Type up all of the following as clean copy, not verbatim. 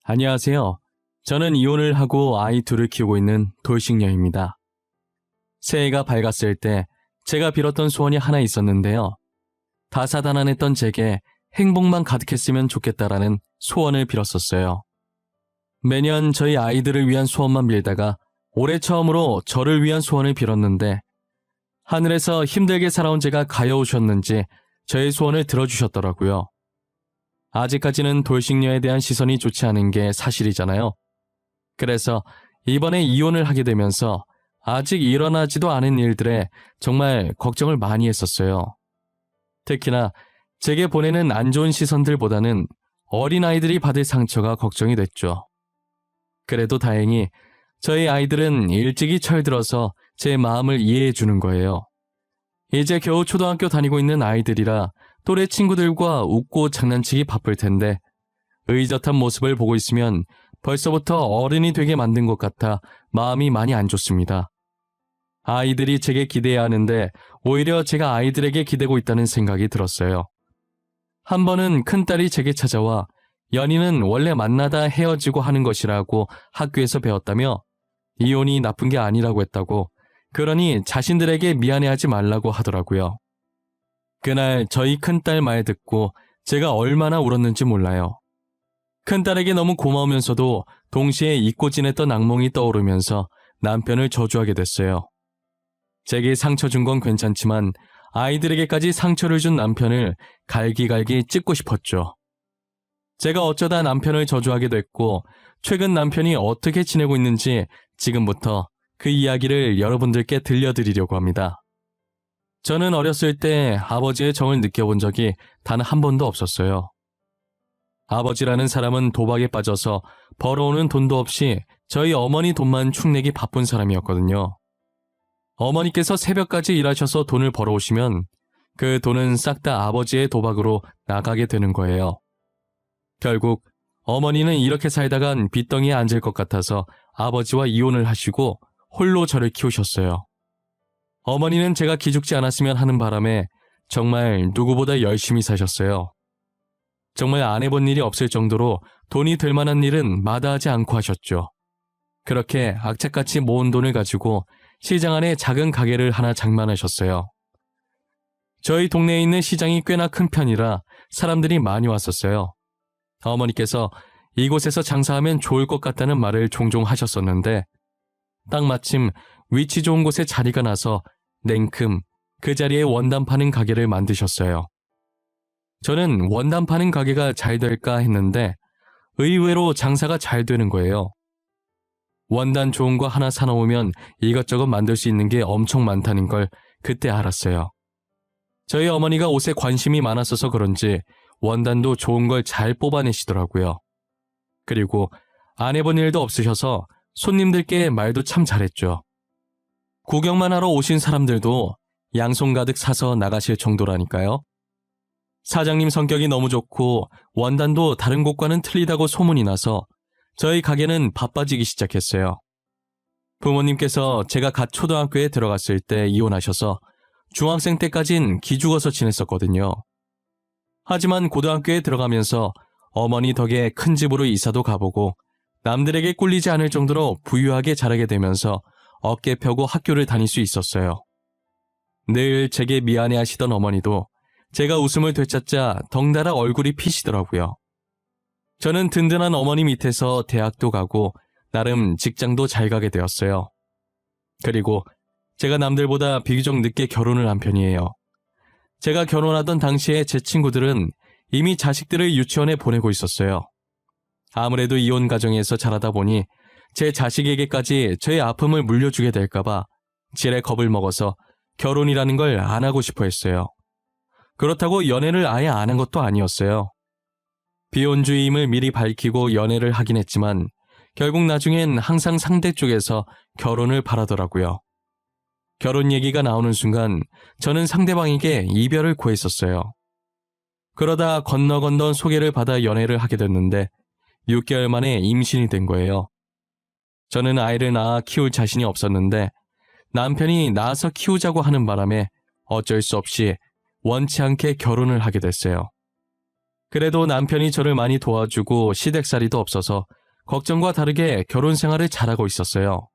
안녕하세요. 저는 이혼을 하고 아이 둘을 키우고 있는 돌싱녀입니다. 새해가 밝았을 때 제가 빌었던 소원이 하나 있었는데요. 다사다난했던 제게 행복만 가득했으면 좋겠다라는 소원을 빌었었어요. 매년 저희 아이들을 위한 소원만 빌다가 올해 처음으로 저를 위한 소원을 빌었는데 하늘에서 힘들게 살아온 제가 가여우셨는지 저의 소원을 들어주셨더라고요. 아직까지는 돌싱녀에 대한 시선이 좋지 않은 게 사실이잖아요. 그래서 이번에 이혼을 하게 되면서 아직 일어나지도 않은 일들에 정말 걱정을 많이 했었어요. 특히나 제게 보내는 안 좋은 시선들보다는 어린아이들이 받을 상처가 걱정이 됐죠. 그래도 다행히 저희 아이들은 일찍이 철들어서 제 마음을 이해해 주는 거예요. 이제 겨우 초등학교 다니고 있는 아이들이라 또래 친구들과 웃고 장난치기 바쁠 텐데 의젓한 모습을 보고 있으면 벌써부터 어른이 되게 만든 것 같아 마음이 많이 안 좋습니다. 아이들이 제게 기대해야 하는데 오히려 제가 아이들에게 기대고 있다는 생각이 들었어요. 한 번은 큰딸이 제게 찾아와 연인은 원래 만나다 헤어지고 하는 것이라고 학교에서 배웠다며 이혼이 나쁜 게 아니라고 했다고, 그러니 자신들에게 미안해하지 말라고 하더라고요. 그날 저희 큰딸 말 듣고 제가 얼마나 울었는지 몰라요. 큰딸에게 너무 고마우면서도 동시에 잊고 지냈던 악몽이 떠오르면서 남편을 저주하게 됐어요. 제게 상처 준 건 괜찮지만 아이들에게까지 상처를 준 남편을 갈기갈기 찢고 싶었죠. 제가 어쩌다 남편을 저주하게 됐고 최근 남편이 어떻게 지내고 있는지 지금부터 그 이야기를 여러분들께 들려드리려고 합니다. 저는 어렸을 때 아버지의 정을 느껴본 적이 단 한 번도 없었어요. 아버지라는 사람은 도박에 빠져서 벌어오는 돈도 없이 저희 어머니 돈만 축내기 바쁜 사람이었거든요. 어머니께서 새벽까지 일하셔서 돈을 벌어오시면 그 돈은 싹 다 아버지의 도박으로 나가게 되는 거예요. 결국 어머니는 이렇게 살다간 빚덩이에 앉을 것 같아서 아버지와 이혼을 하시고 홀로 저를 키우셨어요. 어머니는 제가 기죽지 않았으면 하는 바람에 정말 누구보다 열심히 사셨어요. 정말 안 해본 일이 없을 정도로 돈이 될 만한 일은 마다하지 않고 하셨죠. 그렇게 악착같이 모은 돈을 가지고 시장 안에 작은 가게를 하나 장만하셨어요. 저희 동네에 있는 시장이 꽤나 큰 편이라 사람들이 많이 왔었어요. 어머니께서 이곳에서 장사하면 좋을 것 같다는 말을 종종 하셨었는데 딱 마침 위치 좋은 곳에 자리가 나서 냉큼 그 자리에 원단 파는 가게를 만드셨어요. 저는 원단 파는 가게가 잘 될까 했는데 의외로 장사가 잘 되는 거예요. 원단 좋은 거 하나 사놓으면 이것저것 만들 수 있는 게 엄청 많다는 걸 그때 알았어요. 저희 어머니가 옷에 관심이 많았어서 그런지 원단도 좋은 걸 잘 뽑아내시더라고요. 그리고 안 해본 일도 없으셔서 손님들께 말도 참 잘했죠. 구경만 하러 오신 사람들도 양손 가득 사서 나가실 정도라니까요. 사장님 성격이 너무 좋고 원단도 다른 곳과는 틀리다고 소문이 나서 저희 가게는 바빠지기 시작했어요. 부모님께서 제가 갓 초등학교에 들어갔을 때 이혼하셔서 중학생 때까진 기죽어서 지냈었거든요. 하지만 고등학교에 들어가면서 어머니 덕에 큰 집으로 이사도 가보고 남들에게 꿀리지 않을 정도로 부유하게 자라게 되면서 어깨 펴고 학교를 다닐 수 있었어요. 늘 제게 미안해하시던 어머니도 제가 웃음을 되찾자 덩달아 얼굴이 피시더라고요. 저는 든든한 어머니 밑에서 대학도 가고 나름 직장도 잘 가게 되었어요. 그리고 제가 남들보다 비교적 늦게 결혼을 한 편이에요. 제가 결혼하던 당시에 제 친구들은 이미 자식들을 유치원에 보내고 있었어요. 아무래도 이혼 가정에서 자라다 보니 제 자식에게까지 저의 아픔을 물려주게 될까봐 지레 겁을 먹어서 결혼이라는 걸 안 하고 싶어 했어요. 그렇다고 연애를 아예 안 한 것도 아니었어요. 비혼주의임을 미리 밝히고 연애를 하긴 했지만 결국 나중엔 항상 상대 쪽에서 결혼을 바라더라고요. 결혼 얘기가 나오는 순간 저는 상대방에게 이별을 구했었어요. 그러다 건너 소개를 받아 연애를 하게 됐는데 6개월 만에 임신이 된 거예요. 저는 아이를 낳아 키울 자신이 없었는데 남편이 낳아서 키우자고 하는 바람에 어쩔 수 없이 원치 않게 결혼을 하게 됐어요. 그래도 남편이 저를 많이 도와주고 시댁살이도 없어서 걱정과 다르게 결혼 생활을 잘하고 있었어요.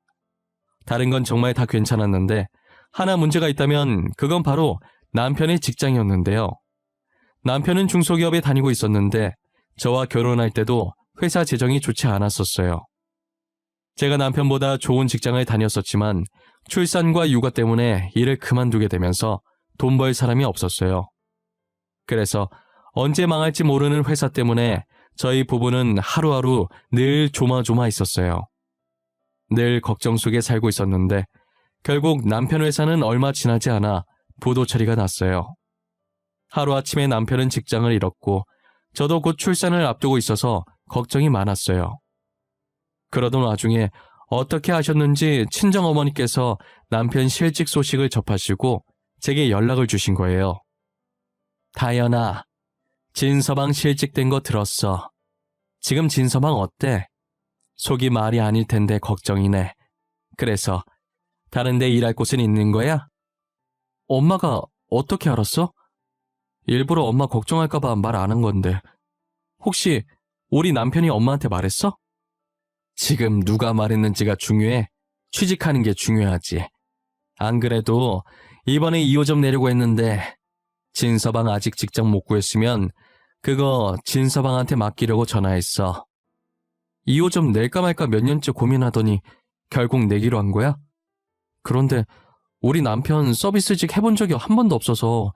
다른 건 정말 다 괜찮았는데 하나 문제가 있다면 그건 바로 남편의 직장이었는데요. 남편은 중소기업에 다니고 있었는데 저와 결혼할 때도 회사 재정이 좋지 않았었어요. 제가 남편보다 좋은 직장을 다녔었지만 출산과 육아 때문에 일을 그만두게 되면서 돈 벌 사람이 없었어요. 그래서 언제 망할지 모르는 회사 때문에 저희 부부는 하루하루 늘 조마조마했었어요. 늘 걱정 속에 살고 있었는데 결국 남편 회사는 얼마 지나지 않아 부도 처리가 났어요. 하루아침에 남편은 직장을 잃었고 저도 곧 출산을 앞두고 있어서 걱정이 많았어요. 그러던 와중에 어떻게 하셨는지 친정어머니께서 남편 실직 소식을 접하시고 제게 연락을 주신 거예요. 다연아, 진서방 실직된 거 들었어. 지금 진서방 어때? 속이 말이 아닐 텐데 걱정이네. 그래서 다른 데 일할 곳은 있는 거야? 엄마가 어떻게 알았어? 일부러 엄마 걱정할까봐 말 안 한 건데. 혹시 우리 남편이 엄마한테 말했어? 지금 누가 말했는지가 중요해. 취직하는 게 중요하지. 안 그래도 이번에 2호 내려고 했는데 진서방 아직 직장 못 구했으면 그거 진서방한테 맡기려고 전화했어. 2호 낼까 말까 몇 년째 고민하더니 결국 내기로 한 거야? 그런데 우리 남편 서비스직 해본 적이 한 번도 없어서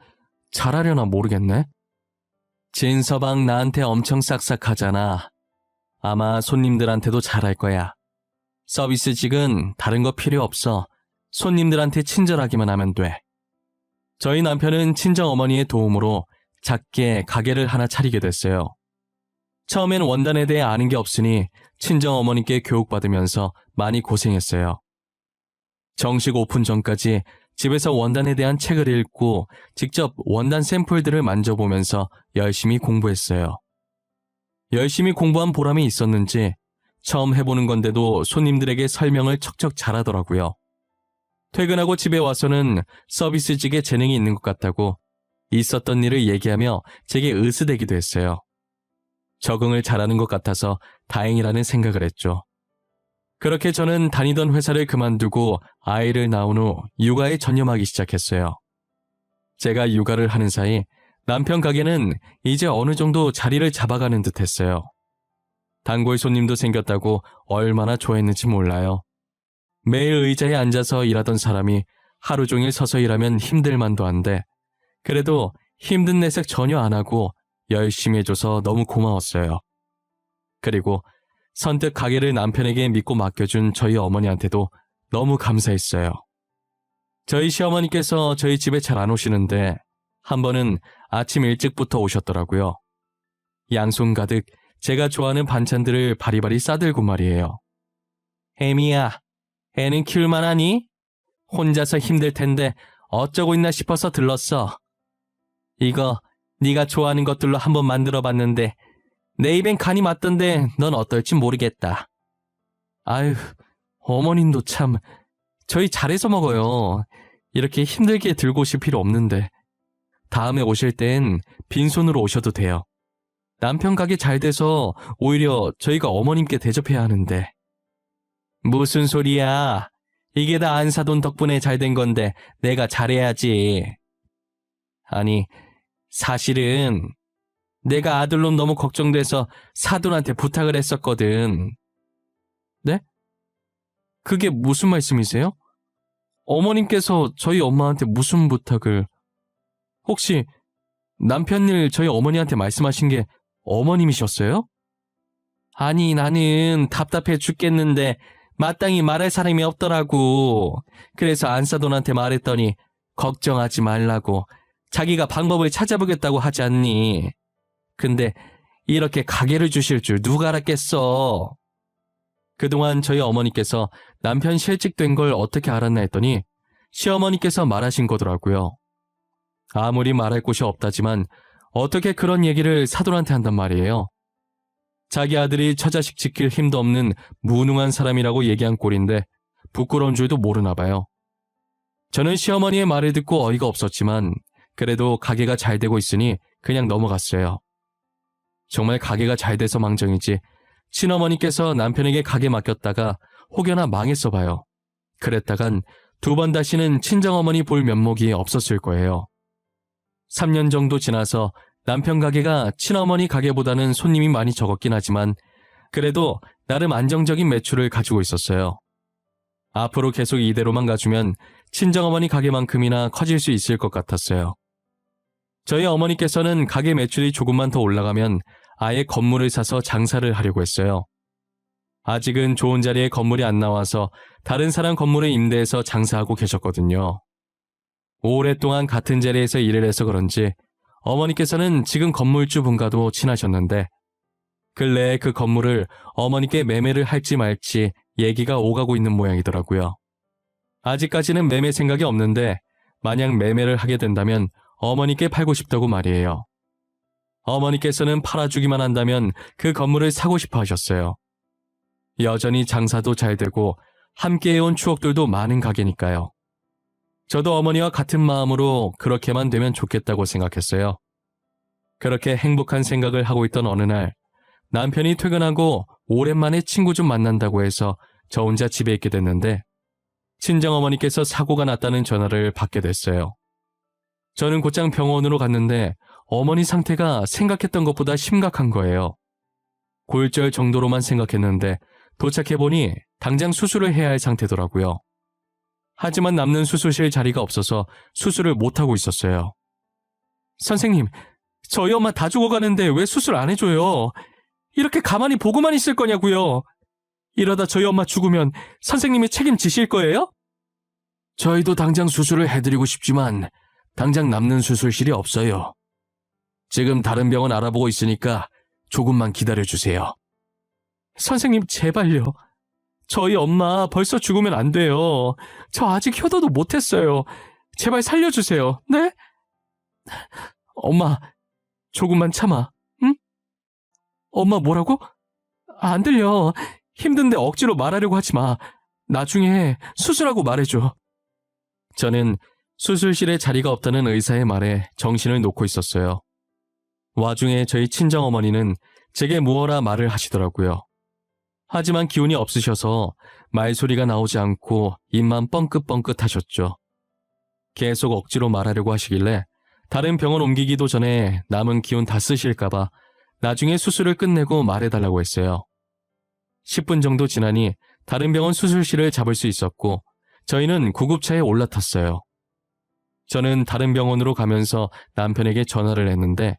잘하려나 모르겠네. 진서방 나한테 엄청 싹싹하잖아. 아마 손님들한테도 잘할 거야. 서비스직은 다른 거 필요 없어. 손님들한테 친절하기만 하면 돼. 저희 남편은 친정어머니의 도움으로 작게 가게를 하나 차리게 됐어요. 처음엔 원단에 대해 아는 게 없으니 친정어머니께 교육받으면서 많이 고생했어요. 정식 오픈 전까지 집에서 원단에 대한 책을 읽고 직접 원단 샘플들을 만져보면서 열심히 공부했어요. 열심히 공부한 보람이 있었는지 처음 해보는 건데도 손님들에게 설명을 척척 잘하더라고요. 퇴근하고 집에 와서는 서비스직에 재능이 있는 것 같다고 있었던 일을 얘기하며 제게 으스대기도 했어요. 적응을 잘하는 것 같아서 다행이라는 생각을 했죠. 그렇게 저는 다니던 회사를 그만두고 아이를 낳은 후 육아에 전념하기 시작했어요. 제가 육아를 하는 사이 남편 가게는 이제 어느 정도 자리를 잡아가는 듯 했어요. 단골 손님도 생겼다고 얼마나 좋아했는지 몰라요. 매일 의자에 앉아서 일하던 사람이 하루 종일 서서 일하면 힘들 만도 한데 그래도 힘든 내색 전혀 안 하고 열심히 해줘서 너무 고마웠어요. 그리고 선뜻 가게를 남편에게 믿고 맡겨준 저희 어머니한테도 너무 감사했어요. 저희 시어머니께서 저희 집에 잘 안 오시는데 한 번은 아침 일찍부터 오셨더라고요. 양손 가득 제가 좋아하는 반찬들을 바리바리 싸들고 말이에요. 혜미야, 애는 키울만하니? 혼자서 힘들 텐데 어쩌고 있나 싶어서 들렀어. 이거 네가 좋아하는 것들로 한번 만들어봤는데 내 입엔 간이 맞던데 넌 어떨지 모르겠다. 아유, 어머님도 참 저희 잘해서 먹어요. 이렇게 힘들게 들고 오실 필요 없는데. 다음에 오실 땐 빈손으로 오셔도 돼요. 남편 가게 잘 돼서 오히려 저희가 어머님께 대접해야 하는데. 무슨 소리야. 이게 다 안사돈 덕분에 잘 된 건데 내가 잘해야지. 아니, 사실은 내가 아들놈 너무 걱정돼서 사돈한테 부탁을 했었거든. 네? 그게 무슨 말씀이세요? 어머님께서 저희 엄마한테 무슨 부탁을... 혹시 남편 일 저희 어머니한테 말씀하신 게 어머님이셨어요? 아니, 나는 답답해 죽겠는데 마땅히 말할 사람이 없더라고. 그래서 안사돈한테 말했더니 걱정하지 말라고 자기가 방법을 찾아보겠다고 하지 않니. 근데 이렇게 가게를 주실 줄 누가 알았겠어. 그동안 저희 어머니께서 남편 실직된 걸 어떻게 알았나 했더니 시어머니께서 말하신 거더라고요. 아무리 말할 곳이 없다지만 어떻게 그런 얘기를 사돈한테 한단 말이에요. 자기 아들이 처자식 지킬 힘도 없는 무능한 사람이라고 얘기한 꼴인데 부끄러운 줄도 모르나 봐요. 저는 시어머니의 말을 듣고 어이가 없었지만 그래도 가게가 잘 되고 있으니 그냥 넘어갔어요. 정말 가게가 잘 돼서 망정이지 친어머니께서 남편에게 가게 맡겼다가 혹여나 망했어 봐요. 그랬다간 2번 다시는 친정어머니 볼 면목이 없었을 거예요. 3년 정도 지나서 남편 가게가 친어머니 가게보다는 손님이 많이 적었긴 하지만 그래도 나름 안정적인 매출을 가지고 있었어요. 앞으로 계속 이대로만 가주면 친정어머니 가게만큼이나 커질 수 있을 것 같았어요. 저희 어머니께서는 가게 매출이 조금만 더 올라가면 아예 건물을 사서 장사를 하려고 했어요. 아직은 좋은 자리에 건물이 안 나와서 다른 사람 건물에 임대해서 장사하고 계셨거든요. 오랫동안 같은 자리에서 일을 해서 그런지 어머니께서는 지금 건물주 분과도 친하셨는데 근래에 그 건물을 어머니께 매매를 할지 말지 얘기가 오가고 있는 모양이더라고요. 아직까지는 매매 생각이 없는데 만약 매매를 하게 된다면 어머니께 팔고 싶다고 말이에요. 어머니께서는 팔아주기만 한다면 그 건물을 사고 싶어 하셨어요. 여전히 장사도 잘 되고 함께해온 추억들도 많은 가게니까요. 저도 어머니와 같은 마음으로 그렇게만 되면 좋겠다고 생각했어요. 그렇게 행복한 생각을 하고 있던 어느 날 남편이 퇴근하고 오랜만에 친구 좀 만난다고 해서 저 혼자 집에 있게 됐는데 친정어머니께서 사고가 났다는 전화를 받게 됐어요. 저는 곧장 병원으로 갔는데 어머니 상태가 생각했던 것보다 심각한 거예요. 골절 정도로만 생각했는데 도착해보니 당장 수술을 해야 할 상태더라고요. 하지만 남는 수술실 자리가 없어서 수술을 못하고 있었어요. 선생님, 저희 엄마 다 죽어가는데 왜 수술 안 해줘요? 이렇게 가만히 보고만 있을 거냐고요? 이러다 저희 엄마 죽으면 선생님이 책임지실 거예요? 저희도 당장 수술을 해드리고 싶지만 당장 남는 수술실이 없어요. 지금 다른 병원 알아보고 있으니까 조금만 기다려주세요. 선생님 제발요. 저희 엄마 벌써 죽으면 안 돼요. 저 아직 효도도 못했어요. 제발 살려주세요. 네? 엄마, 조금만 참아. 응? 엄마 뭐라고? 안 들려. 힘든데 억지로 말하려고 하지 마. 나중에 수술하고 말해줘. 저는 수술실에 자리가 없다는 의사의 말에 정신을 놓고 있었어요. 와중에 저희 친정어머니는 제게 무어라 말을 하시더라고요. 하지만 기운이 없으셔서 말소리가 나오지 않고 입만 뻥긋뻥긋 하셨죠. 계속 억지로 말하려고 하시길래 다른 병원 옮기기도 전에 남은 기운 다 쓰실까봐 나중에 수술을 끝내고 말해달라고 했어요. 10분 정도 지나니 다른 병원 수술실을 잡을 수 있었고 저희는 구급차에 올라탔어요. 저는 다른 병원으로 가면서 남편에게 전화를 했는데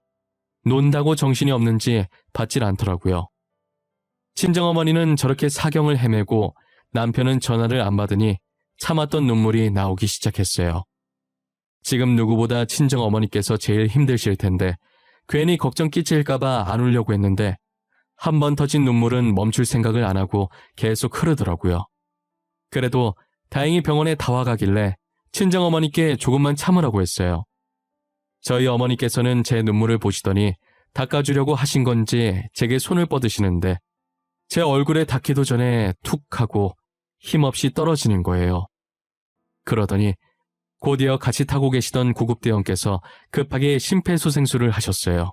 논다고 정신이 없는지 받질 않더라고요. 친정어머니는 저렇게 사경을 헤매고 남편은 전화를 안 받으니 참았던 눈물이 나오기 시작했어요. 지금 누구보다 친정어머니께서 제일 힘드실 텐데 괜히 걱정 끼칠까봐 안 울려고 했는데 한 번 터진 눈물은 멈출 생각을 안 하고 계속 흐르더라고요. 그래도 다행히 병원에 다 와가길래 친정어머니께 조금만 참으라고 했어요. 저희 어머니께서는 제 눈물을 보시더니 닦아주려고 하신 건지 제게 손을 뻗으시는데 제 얼굴에 닿기도 전에 툭 하고 힘없이 떨어지는 거예요. 그러더니 곧이어 같이 타고 계시던 구급대원께서 급하게 심폐소생술을 하셨어요.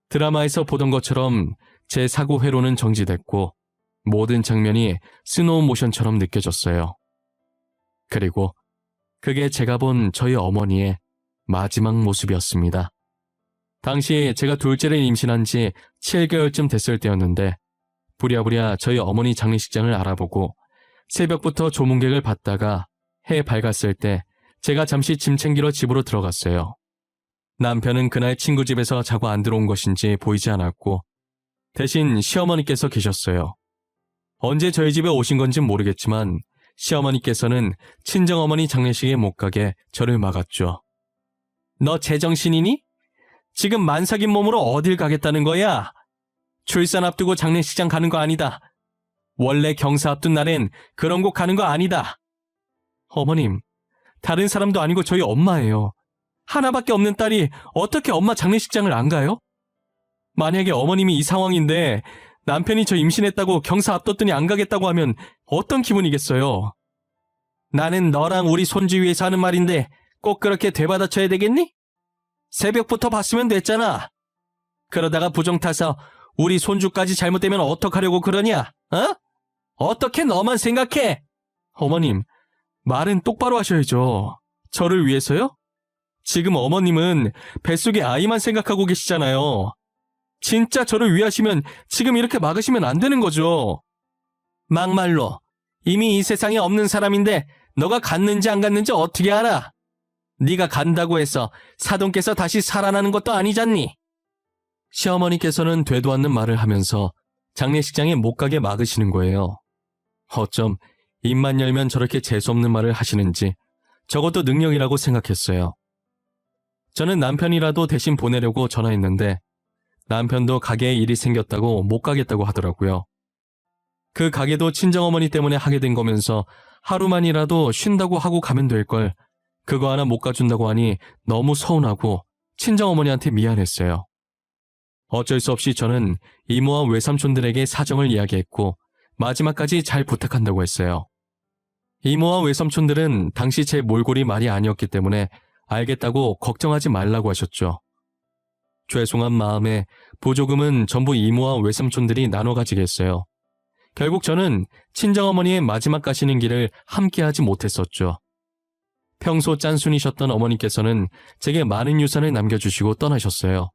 드라마에서 보던 것처럼 제 사고 회로는 정지됐고 모든 장면이 스노우 모션처럼 느껴졌어요. 그리고 그게 제가 본 저희 어머니의 마지막 모습이었습니다. 당시 제가 둘째를 임신한 지 7개월쯤 됐을 때였는데 부랴부랴 저희 어머니 장례식장을 알아보고 새벽부터 조문객을 받다가 해 밝았을 때 제가 잠시 짐 챙기러 집으로 들어갔어요. 남편은 그날 친구 집에서 자고 안 들어온 것인지 보이지 않았고 대신 시어머니께서 계셨어요. 언제 저희 집에 오신 건진 모르겠지만 시어머니께서는 친정어머니 장례식에 못 가게 저를 막았죠. 너 제정신이니? 지금 만삭인 몸으로 어딜 가겠다는 거야? 출산 앞두고 장례식장 가는 거 아니다. 원래 경사 앞둔 날엔 그런 곳 가는 거 아니다. 어머님, 다른 사람도 아니고 저희 엄마예요. 하나밖에 없는 딸이 어떻게 엄마 장례식장을 안 가요? 만약에 어머님이 이 상황인데 남편이 저 임신했다고 경사 앞뒀더니 안 가겠다고 하면 어떤 기분이겠어요? 나는 너랑 우리 손주 위해서 하는 말인데 꼭 그렇게 되받아쳐야 되겠니? 새벽부터 봤으면 됐잖아. 그러다가 부정 타서 우리 손주까지 잘못되면 어떡하려고 그러냐? 어? 어떻게 너만 생각해? 어머님, 말은 똑바로 하셔야죠. 저를 위해서요? 지금 어머님은 뱃속의 아이만 생각하고 계시잖아요. 진짜 저를 위하시면 지금 이렇게 막으시면 안 되는 거죠. 막말로 이미 이 세상에 없는 사람인데 너가 갔는지 안 갔는지 어떻게 알아? 네가 간다고 해서 사돈께서 다시 살아나는 것도 아니잖니. 시어머니께서는 되도 않는 말을 하면서 장례식장에 못 가게 막으시는 거예요. 어쩜 입만 열면 저렇게 재수없는 말을 하시는지 저것도 능력이라고 생각했어요. 저는 남편이라도 대신 보내려고 전화했는데 남편도 가게에 일이 생겼다고 못 가겠다고 하더라고요. 그 가게도 친정어머니 때문에 하게 된 거면서 하루만이라도 쉰다고 하고 가면 될 걸 그거 하나 못 가준다고 하니 너무 서운하고 친정어머니한테 미안했어요. 어쩔 수 없이 저는 이모와 외삼촌들에게 사정을 이야기했고 마지막까지 잘 부탁한다고 했어요. 이모와 외삼촌들은 당시 제 몰골이 말이 아니었기 때문에 알겠다고 걱정하지 말라고 하셨죠. 죄송한 마음에 보조금은 전부 이모와 외삼촌들이 나눠 가지겠어요. 결국 저는 친정어머니의 마지막 가시는 길을 함께하지 못했었죠. 평소 짠순이셨던 어머니께서는 제게 많은 유산을 남겨주시고 떠나셨어요.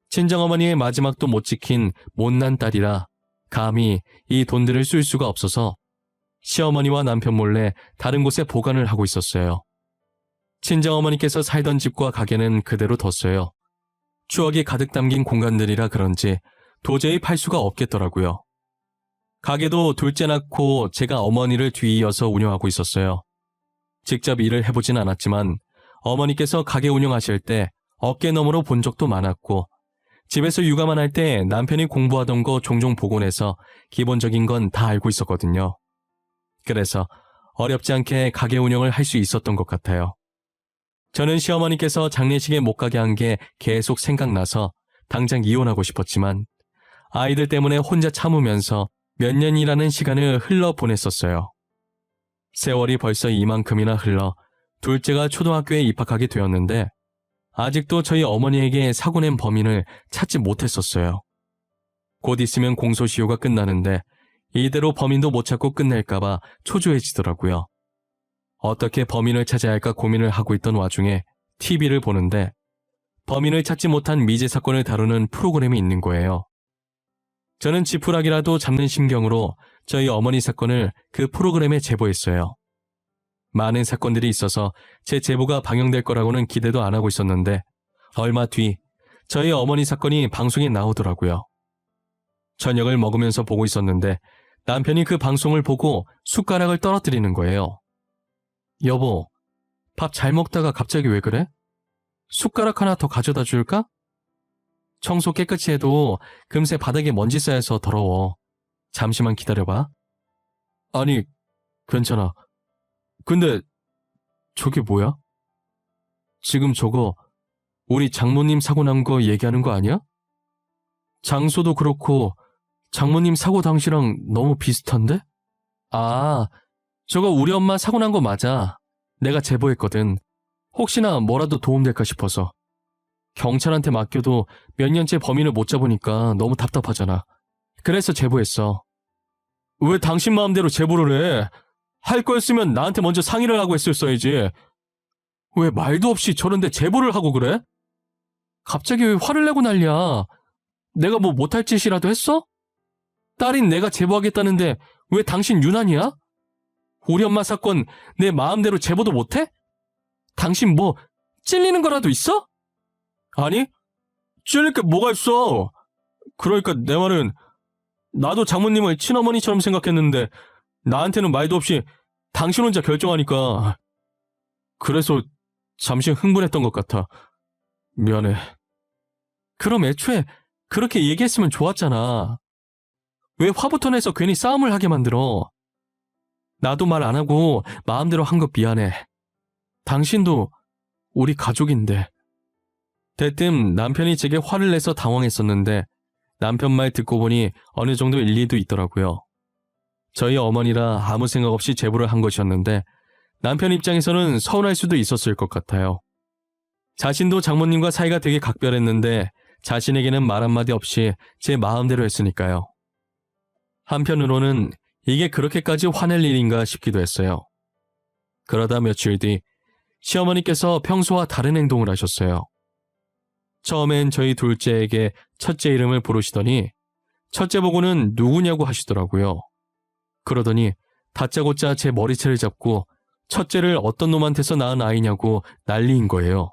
친정어머니의 마지막도 못 지킨 못난 딸이라 감히 이 돈들을 쓸 수가 없어서 시어머니와 남편 몰래 다른 곳에 보관을 하고 있었어요. 친정어머니께서 살던 집과 가게는 그대로 뒀어요. 추억이 가득 담긴 공간들이라 그런지 도저히 팔 수가 없겠더라고요. 가게도 둘째 낳고 제가 어머니를 뒤이어서 운영하고 있었어요. 직접 일을 해보진 않았지만 어머니께서 가게 운영하실 때 어깨너머로 본 적도 많았고 집에서 육아만 할 때 남편이 공부하던 거 종종 보곤 해서 기본적인 건 다 알고 있었거든요. 그래서 어렵지 않게 가게 운영을 할 수 있었던 것 같아요. 저는 시어머니께서 장례식에 못 가게 한 게 계속 생각나서 당장 이혼하고 싶었지만 아이들 때문에 혼자 참으면서 몇 년이라는 시간을 흘러 보냈었어요. 세월이 벌써 이만큼이나 흘러 둘째가 초등학교에 입학하게 되었는데 아직도 저희 어머니에게 사고 낸 범인을 찾지 못했었어요. 곧 있으면 공소시효가 끝나는데 이대로 범인도 못 찾고 끝낼까봐 초조해지더라고요. 어떻게 범인을 찾아야 할까 고민을 하고 있던 와중에 TV를 보는데 범인을 찾지 못한 미제 사건을 다루는 프로그램이 있는 거예요. 저는 지푸라기라도 잡는 심경으로 저희 어머니 사건을 그 프로그램에 제보했어요. 많은 사건들이 있어서 제 제보가 방영될 거라고는 기대도 안 하고 있었는데 얼마 뒤 저희 어머니 사건이 방송에 나오더라고요. 저녁을 먹으면서 보고 있었는데 남편이 그 방송을 보고 숟가락을 떨어뜨리는 거예요. 여보, 밥 잘 먹다가 갑자기 왜 그래? 숟가락 하나 더 가져다 줄까? 청소 깨끗이 해도 금세 바닥에 먼지 쌓여서 더러워. 잠시만 기다려봐. 아니, 괜찮아. 근데 저게 뭐야? 지금 저거 우리 장모님 사고 난 거 얘기하는 거 아니야? 장소도 그렇고 장모님 사고 당시랑 너무 비슷한데? 아, 저거 우리 엄마 사고 난 거 맞아. 내가 제보했거든. 혹시나 뭐라도 도움될까 싶어서. 경찰한테 맡겨도 몇 년째 범인을 못 잡으니까 너무 답답하잖아. 그래서 제보했어. 왜 당신 마음대로 제보를 해? 할 거였으면 나한테 먼저 상의를 하고 했었어야지. 왜 말도 없이 저런데 제보를 하고 그래? 갑자기 왜 화를 내고 난리야? 내가 뭐 못할 짓이라도 했어? 딸인 내가 제보하겠다는데 왜 당신 유난이야? 우리 엄마 사건 내 마음대로 제보도 못해? 당신 뭐 찔리는 거라도 있어? 아니, 찔릴 게 뭐가 있어. 그러니까 내 말은 나도 장모님을 친어머니처럼 생각했는데 나한테는 말도 없이 당신 혼자 결정하니까 그래서 잠시 흥분했던 것 같아. 미안해. 그럼 애초에 그렇게 얘기했으면 좋았잖아. 왜 화부터 내서 괜히 싸움을 하게 만들어? 나도 말 안 하고 마음대로 한 거 미안해. 당신도 우리 가족인데. 대뜸 남편이 제게 화를 내서 당황했었는데 남편 말 듣고 보니 어느 정도 일리도 있더라고요. 저희 어머니라 아무 생각 없이 제보를 한 것이었는데 남편 입장에서는 서운할 수도 있었을 것 같아요. 자신도 장모님과 사이가 되게 각별했는데 자신에게는 말 한마디 없이 제 마음대로 했으니까요. 한편으로는 이게 그렇게까지 화낼 일인가 싶기도 했어요. 그러다 며칠 뒤 시어머니께서 평소와 다른 행동을 하셨어요. 처음엔 저희 둘째에게 첫째 이름을 부르시더니 첫째 보고는 누구냐고 하시더라고요. 그러더니 다짜고짜 제 머리채를 잡고 첫째를 어떤 놈한테서 낳은 아이냐고 난리인 거예요.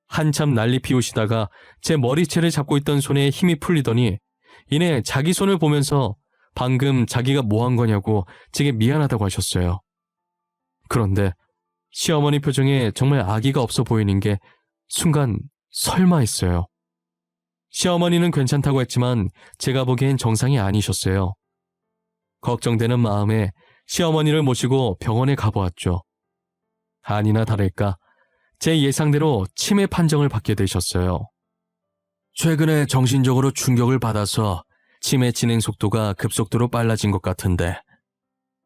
한참 난리 피우시다가 제 머리채를 잡고 있던 손에 힘이 풀리더니 이내 자기 손을 보면서 방금 자기가 뭐 한 거냐고 제게 미안하다고 하셨어요. 그런데 시어머니 표정에 정말 아기가 없어 보이는 게 순간 설마 했어요. 시어머니는 괜찮다고 했지만 제가 보기엔 정상이 아니셨어요. 걱정되는 마음에 시어머니를 모시고 병원에 가보았죠. 아니나 다를까 제 예상대로 치매 판정을 받게 되셨어요. 최근에 정신적으로 충격을 받아서 치매 진행 속도가 급속도로 빨라진 것 같은데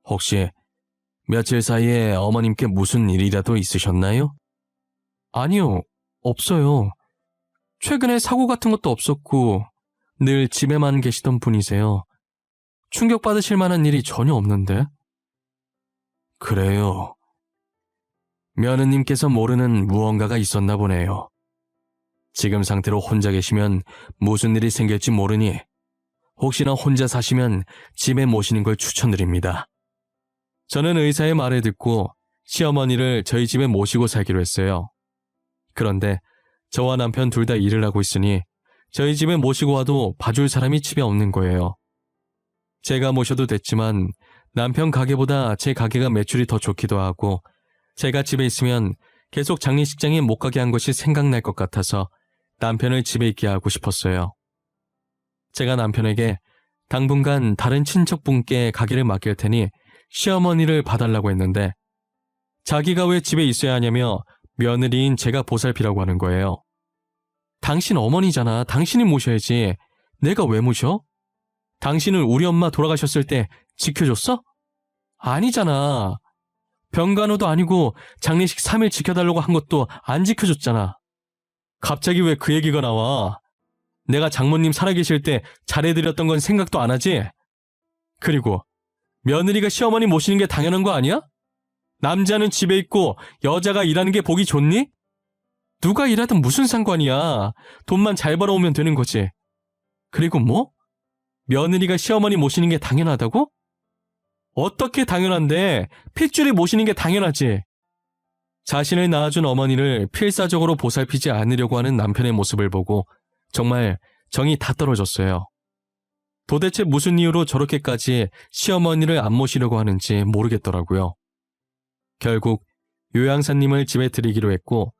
혹시 며칠 사이에 어머님께 무슨 일이라도 있으셨나요? 아니요, 없어요. 최근에 사고 같은 것도 없었고 늘 집에만 계시던 분이세요. 충격받으실 만한 일이 전혀 없는데. 그래요. 며느님께서 모르는 무언가가 있었나 보네요. 지금 상태로 혼자 계시면 무슨 일이 생길지 모르니 혹시나 혼자 사시면 집에 모시는 걸 추천드립니다. 저는 의사의 말을 듣고 시어머니를 저희 집에 모시고 살기로 했어요. 그런데 저와 남편 둘 다 일을 하고 있으니 저희 집에 모시고 와도 봐줄 사람이 집에 없는 거예요. 제가 모셔도 됐지만 남편 가게보다 제 가게가 매출이 더 좋기도 하고 제가 집에 있으면 계속 장례식장에 못 가게 한 것이 생각날 것 같아서 남편을 집에 있게 하고 싶었어요. 제가 남편에게 당분간 다른 친척분께 가게를 맡길 테니 시어머니를 봐달라고 했는데 자기가 왜 집에 있어야 하냐며 며느리인 제가 보살피라고 하는 거예요. 당신 어머니잖아. 당신이 모셔야지. 내가 왜 모셔? 당신은 우리 엄마 돌아가셨을 때 지켜줬어? 아니잖아. 병간호도 아니고 장례식 3일 지켜달라고 한 것도 안 지켜줬잖아. 갑자기 왜 그 얘기가 나와? 내가 장모님 살아계실 때 잘해드렸던 건 생각도 안 하지? 그리고 며느리가 시어머니 모시는 게 당연한 거 아니야? 남자는 집에 있고 여자가 일하는 게 보기 좋니? 누가 일하든 무슨 상관이야. 돈만 잘 벌어오면 되는 거지. 그리고 뭐? 며느리가 시어머니 모시는 게 당연하다고? 어떻게 당연한데? 핏줄이 모시는 게 당연하지. 자신을 낳아준 어머니를 필사적으로 보살피지 않으려고 하는 남편의 모습을 보고 정말 정이 다 떨어졌어요. 도대체 무슨 이유로 저렇게까지 시어머니를 안 모시려고 하는지 모르겠더라고요. 결국 요양사님을 집에 들이기로 했고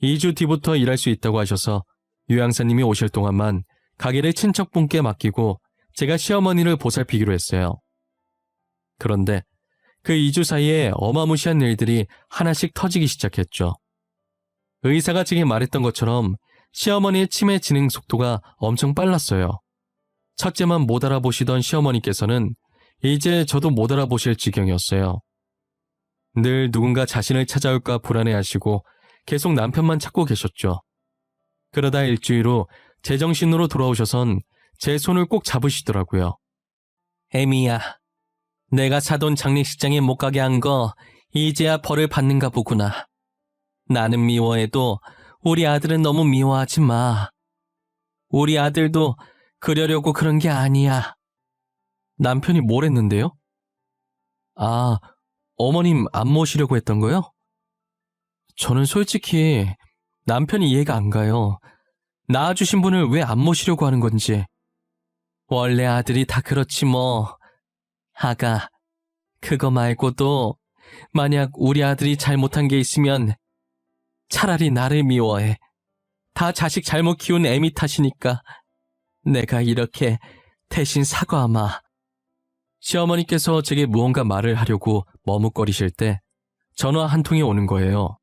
2주 뒤부터 일할 수 있다고 하셔서 요양사님이 오실 동안만 가게를 친척분께 맡기고 제가 시어머니를 보살피기로 했어요. 그런데 그 2주 사이에 어마무시한 일들이 하나씩 터지기 시작했죠. 의사가 제게 말했던 것처럼 시어머니의 치매 진행 속도가 엄청 빨랐어요. 첫째만 못 알아보시던 시어머니께서는 이제 저도 못 알아보실 지경이었어요. 늘 누군가 자신을 찾아올까 불안해하시고 계속 남편만 찾고 계셨죠. 그러다 일주일 후 제정신으로 돌아오셔선 제 손을 꼭 잡으시더라고요. 에미야, 내가 사돈 장례식장에 못 가게 한 거 이제야 벌을 받는가 보구나. 나는 미워해도 우리 아들은 너무 미워하지 마. 우리 아들도 그러려고 그런 게 아니야. 남편이 뭘 했는데요? 아, 어머님 안 모시려고 했던 거요? 저는 솔직히 남편이 이해가 안 가요. 낳아주신 분을 왜 안 모시려고 하는 건지. 원래 아들이 다 그렇지 뭐. 아가, 그거 말고도 만약 우리 아들이 잘못한 게 있으면 차라리 나를 미워해. 다 자식 잘못 키운 애미 탓이니까 내가 이렇게 대신 사과하마. 시어머니께서 제게 무언가 말을 하려고 머뭇거리실 때 전화 한 통이 오는 거예요.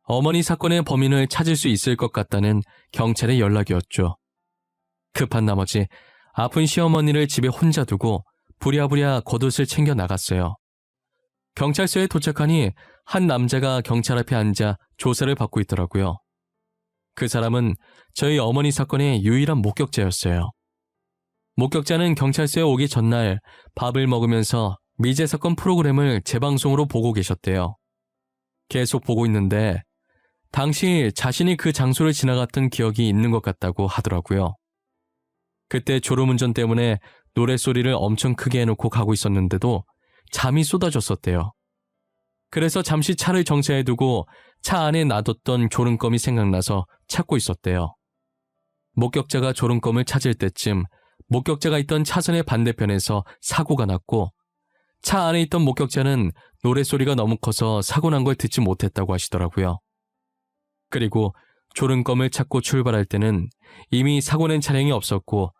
어머니 사건의 범인을 찾을 수 있을 것 같다는 경찰의 연락이었죠. 급한 나머지 아픈 시어머니를 집에 혼자 두고 부랴부랴 겉옷을 챙겨 나갔어요. 경찰서에 도착하니 한 남자가 경찰 앞에 앉아 조사를 받고 있더라고요. 그 사람은 저희 어머니 사건의 유일한 목격자였어요. 목격자는 경찰서에 오기 전날 밥을 먹으면서 미제 사건 프로그램을 재방송으로 보고 계셨대요. 계속 보고 있는데 당시 자신이 그 장소를 지나갔던 기억이 있는 것 같다고 하더라고요. 그때 졸음운전 때문에 노랫소리를 엄청 크게 해놓고 가고 있었는데도 잠이 쏟아졌었대요. 그래서 잠시 차를 정차해두고 차 안에 놔뒀던 졸음껌이 생각나서 찾고 있었대요. 목격자가 졸음껌을 찾을 때쯤 목격자가 있던 차선의 반대편에서 사고가 났고 차 안에 있던 목격자는 노랫소리가 너무 커서 사고 난 걸 듣지 못했다고 하시더라고요. 그리고 졸음껌을 찾고 출발할 때는 이미 사고 낸 차량이 없었고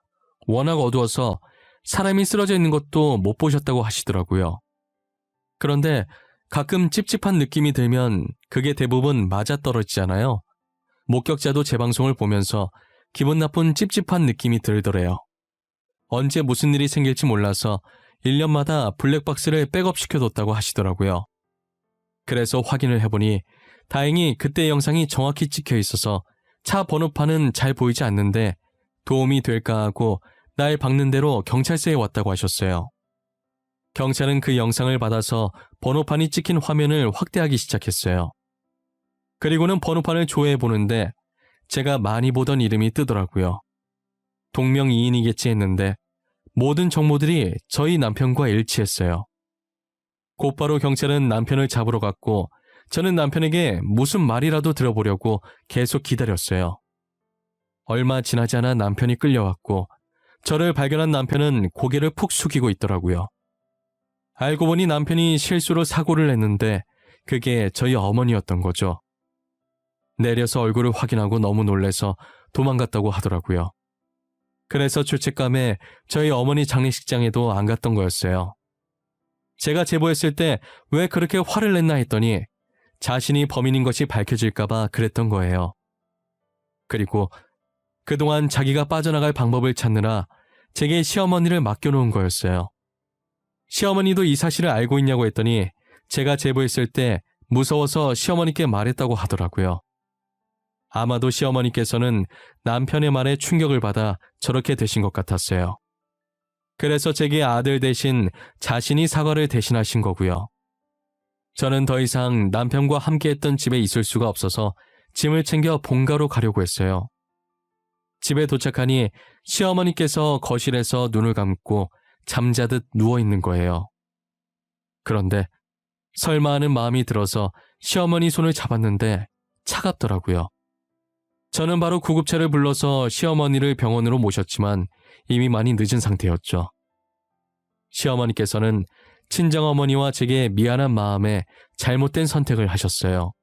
워낙 어두워서 사람이 쓰러져 있는 것도 못 보셨다고 하시더라고요. 그런데 가끔 찝찝한 느낌이 들면 그게 대부분 맞아떨어지잖아요. 목격자도 재방송을 보면서 기분 나쁜 찝찝한 느낌이 들더래요. 언제 무슨 일이 생길지 몰라서 1년마다 블랙박스를 백업시켜뒀다고 하시더라고요. 그래서 확인을 해보니 다행히 그때 영상이 정확히 찍혀 있어서 차 번호판은 잘 보이지 않는데 도움이 될까 하고 날 박는 대로 경찰서에 왔다고 하셨어요. 경찰은 그 영상을 받아서 번호판이 찍힌 화면을 확대하기 시작했어요. 그리고는 번호판을 조회해보는데 제가 많이 보던 이름이 뜨더라고요. 동명이인이겠지 했는데 모든 정보들이 저희 남편과 일치했어요. 곧바로 경찰은 남편을 잡으러 갔고 저는 남편에게 무슨 말이라도 들어보려고 계속 기다렸어요. 얼마 지나지 않아 남편이 끌려왔고 저를 발견한 남편은 고개를 푹 숙이고 있더라고요. 알고 보니 남편이 실수로 사고를 냈는데 그게 저희 어머니였던 거죠. 내려서 얼굴을 확인하고 너무 놀래서 도망갔다고 하더라고요. 그래서 죄책감에 저희 어머니 장례식장에도 안 갔던 거였어요. 제가 제보했을 때 왜 그렇게 화를 냈나 했더니 자신이 범인인 것이 밝혀질까봐 그랬던 거예요. 그리고 그동안 자기가 빠져나갈 방법을 찾느라 제게 시어머니를 맡겨놓은 거였어요. 시어머니도 이 사실을 알고 있냐고 했더니 제가 제보했을 때 무서워서 시어머니께 말했다고 하더라고요. 아마도 시어머니께서는 남편의 말에 충격을 받아 저렇게 되신 것 같았어요. 그래서 제게 아들 대신 자신이 사과를 대신하신 거고요. 저는 더 이상 남편과 함께했던 집에 있을 수가 없어서 짐을 챙겨 본가로 가려고 했어요. 집에 도착하니 시어머니께서 거실에서 눈을 감고 잠자듯 누워있는 거예요. 그런데 설마 하는 마음이 들어서 시어머니 손을 잡았는데 차갑더라고요. 저는 바로 구급차를 불러서 시어머니를 병원으로 모셨지만 이미 많이 늦은 상태였죠. 시어머니께서는 친정어머니와 제게 미안한 마음에 잘못된 선택을 하셨어요.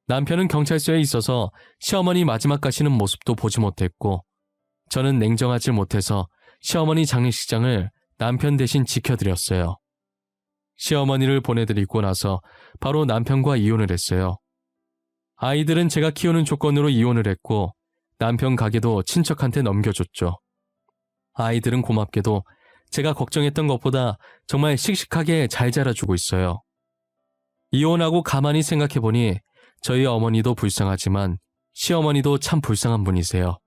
남편은 경찰서에 있어서 시어머니 마지막 가시는 모습도 보지 못했고 저는 냉정하지 못해서 시어머니 장례식장을 남편 대신 지켜드렸어요. 시어머니를 보내드리고 나서 바로 남편과 이혼을 했어요. 아이들은 제가 키우는 조건으로 이혼을 했고 남편 가게도 친척한테 넘겨줬죠. 아이들은 고맙게도 제가 걱정했던 것보다 정말 씩씩하게 잘 자라주고 있어요. 이혼하고 가만히 생각해보니 저희 어머니도 불쌍하지만 시어머니도 참 불쌍한 분이세요.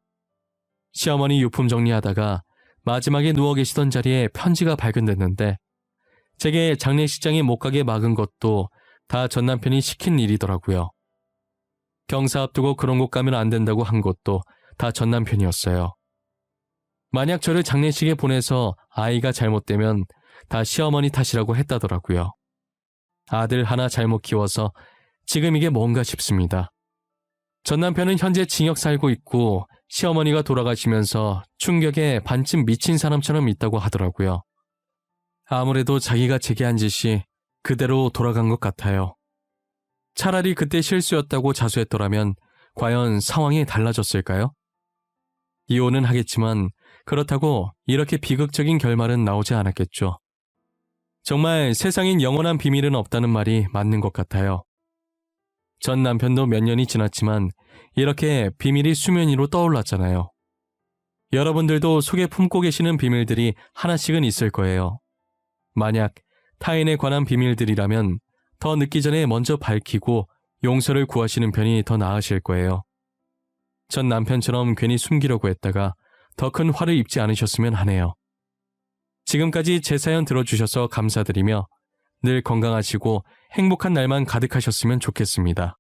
시어머니 유품 정리하다가 마지막에 누워 계시던 자리에 편지가 발견됐는데 제게 장례식장에 못 가게 막은 것도 다 전 남편이 시킨 일이더라고요. 경사 앞두고 그런 곳 가면 안 된다고 한 것도 다 전 남편이었어요. 만약 저를 장례식에 보내서 아이가 잘못되면 다 시어머니 탓이라고 했다더라고요. 아들 하나 잘못 키워서 지금 이게 뭔가 싶습니다. 전 남편은 현재 징역 살고 있고 시어머니가 돌아가시면서 충격에 반쯤 미친 사람처럼 있다고 하더라고요. 아무래도 자기가 제게 한 짓이 그대로 돌아간 것 같아요. 차라리 그때 실수였다고 자수했더라면 과연 상황이 달라졌을까요? 이혼은 하겠지만 그렇다고 이렇게 비극적인 결말은 나오지 않았겠죠. 정말 세상엔 영원한 비밀은 없다는 말이 맞는 것 같아요. 전 남편도 몇 년이 지났지만 이렇게 비밀이 수면 위로 떠올랐잖아요. 여러분들도 속에 품고 계시는 비밀들이 하나씩은 있을 거예요. 만약 타인에 관한 비밀들이라면 더 늦기 전에 먼저 밝히고 용서를 구하시는 편이 더 나으실 거예요. 전 남편처럼 괜히 숨기려고 했다가 더 큰 화를 입지 않으셨으면 하네요. 지금까지 제 사연 들어주셔서 감사드리며 늘 건강하시고 행복한 날만 가득하셨으면 좋겠습니다.